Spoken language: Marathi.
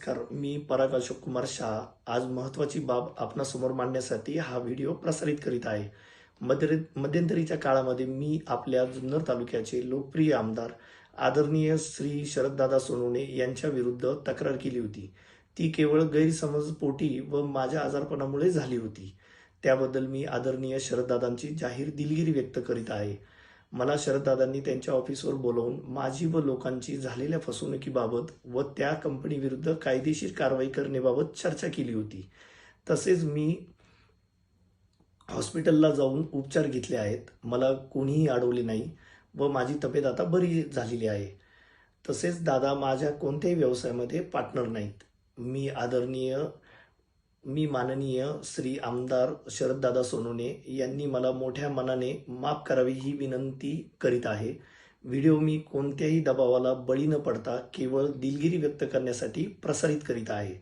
नमस्कार. मी पराग अशोक कुमार शाह. आज महत्त्वाची बाब आपणासमोर मांडण्यासाठी हा व्हिडिओ प्रसारित करीत आहे. मध्यंतरीच्या काळामध्ये मी आपल्या जुन्नर तालुक्याचे लोकप्रिय आमदार आदरणीय श्री शरददादा सोनवणे यांच्या विरुद्ध तक्रार केली होती. ती केवळ गैरसमजपोटी व माझ्या आजारपणामुळे झाली होती. त्याबद्दल मी आदरणीय शरददादांची जाहीर दिलगिरी व्यक्त करीत आहे. मला शरददादांनी त्यांच्या ऑफिसवर बोलावून माझी व लोकांची झालेल्या फसवणुकीबाबत व त्या कंपनीविरुद्ध कायदेशीर कारवाई करण्याबाबत चर्चा केली होती. तसेच मी हॉस्पिटलला जाऊन उपचार घेतले आहेत. मला कोणीही अडवले नाही व माझी तब्येत आता बरी झालेली आहे. तसेच दादा माझ्या कोणत्याही व्यवसायामध्ये पार्टनर नाहीत. मी माननीय श्री आमदार शरददादा सोनवणे यांनी मला मोठ्या मनाने माफ करावी ही विनंती करीत आहे. व्हिडिओ मी कोणत्याही दबावाला बळी न पडता केवळ दिलगिरी व्यक्त करण्यासाठी प्रसारित करीत आहे.